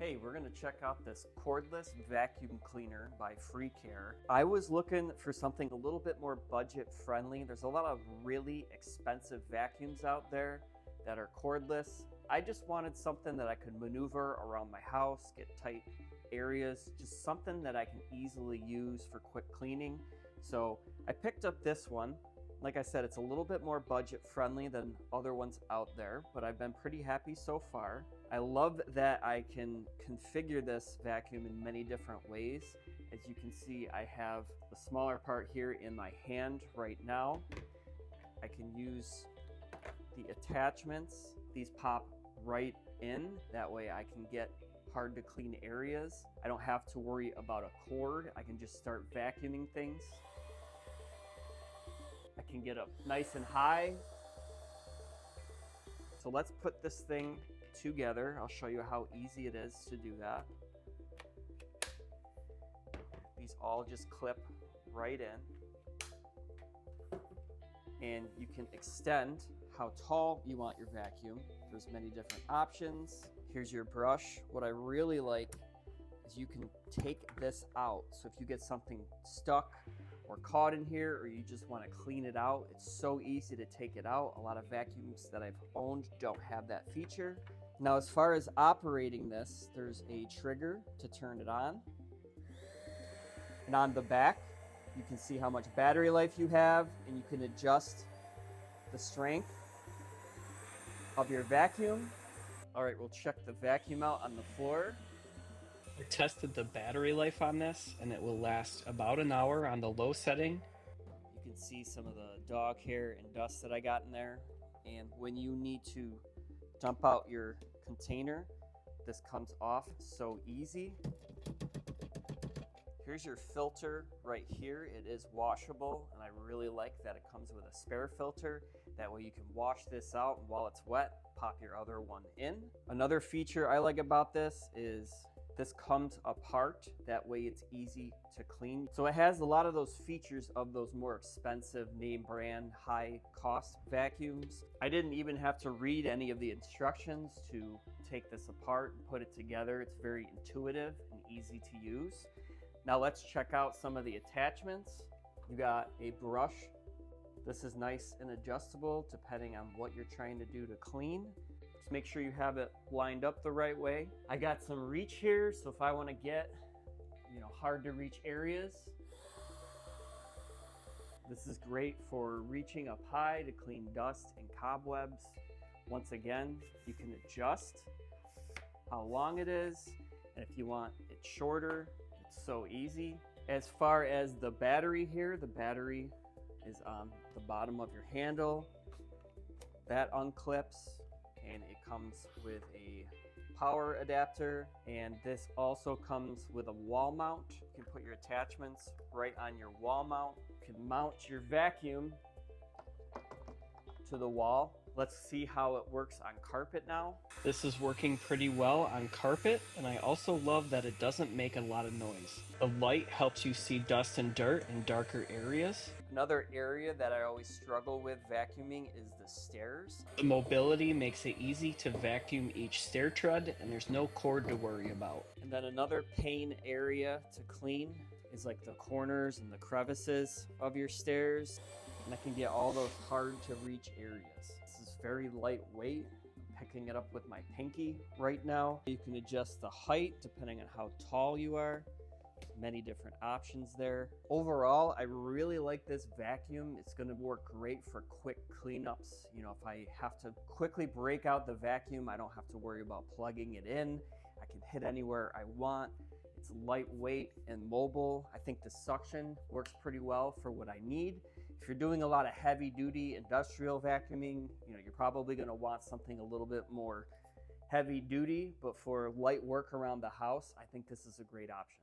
Hey, we're gonna check out this cordless vacuum cleaner by Frecaer. I was looking for something a little bit more budget friendly. There's a lot of really expensive vacuums out there that are cordless. I just wanted something that I could maneuver around my house, get tight areas, just something that I can easily use for quick cleaning. So I picked up this one. Like I said, it's a little bit more budget friendly than other ones out there, but I've been pretty happy so far. I love that I can configure this vacuum in many different ways. As you can see, I have the smaller part here in my hand right now. I can use the attachments. These pop right in. That way I can get hard to clean areas. I don't have to worry about a cord. I can just start vacuuming things. I can get up nice and high. So let's put this thing together. I'll show you how easy it is to do that. These all just clip right in. And you can extend how tall you want your vacuum. There's many different options. Here's your brush. What I really like is you can take this out. So if you get something stuck or caught in here, or you just want to clean it out, it's so easy to take it out. A lot of vacuums that I've owned don't have that feature. Now, as far as operating this, there's a trigger to turn it on. And on the back, you can see how much battery life you have, and you can adjust the strength of your vacuum. All right, we'll check the vacuum out on the floor. I tested the battery life on this and it will last about an hour on the low setting. You can see some of the dog hair and dust that I got in there. And when you need to dump out your container, this comes off so easy. Here's your filter right here. It is washable, and I really like that it comes with a spare filter. That way you can wash this out, and while it's wet, pop your other one in. Another feature I like about this is this comes apart. That way it's easy to clean. So it has a lot of those features of those more expensive name brand, high cost vacuums. I didn't even have to read any of the instructions to take this apart and put it together. It's very intuitive and easy to use. Now let's check out some of the attachments. You got a brush. This is nice and adjustable depending on what you're trying to do to clean. Just make sure you have it lined up the right way. I got some reach here, so if I want to get, hard to reach areas, this is great for reaching up high to clean dust and cobwebs. Once again, you can adjust how long it is, and if you want it shorter, it's so easy. As far as the battery here, the battery is on the bottom of your handle. That unclips, and it comes with a power adapter, and this also comes with a wall mount. You can put your attachments right on your wall mount. You can mount your vacuum to the wall. Let's see how it works on carpet now. This is working pretty well on carpet, and I also love that it doesn't make a lot of noise. The light helps you see dust and dirt in darker areas. Another area that I always struggle with vacuuming is the stairs. The mobility makes it easy to vacuum each stair tread, and there's no cord to worry about. And then another pain area to clean is like the corners and the crevices of your stairs. And I can get all those hard to reach areas. This is very lightweight. I'm picking it up with my pinky right now. You can adjust the height depending on how tall you are. There's many different options there. Overall, I really like this vacuum. It's gonna work great for quick cleanups. If I have to quickly break out the vacuum, I don't have to worry about plugging it in. I can hit anywhere I want. It's lightweight and mobile. I think the suction works pretty well for what I need. If you're doing a lot of heavy duty industrial vacuuming, you're probably gonna want something a little bit more heavy duty, but for light work around the house, I think this is a great option.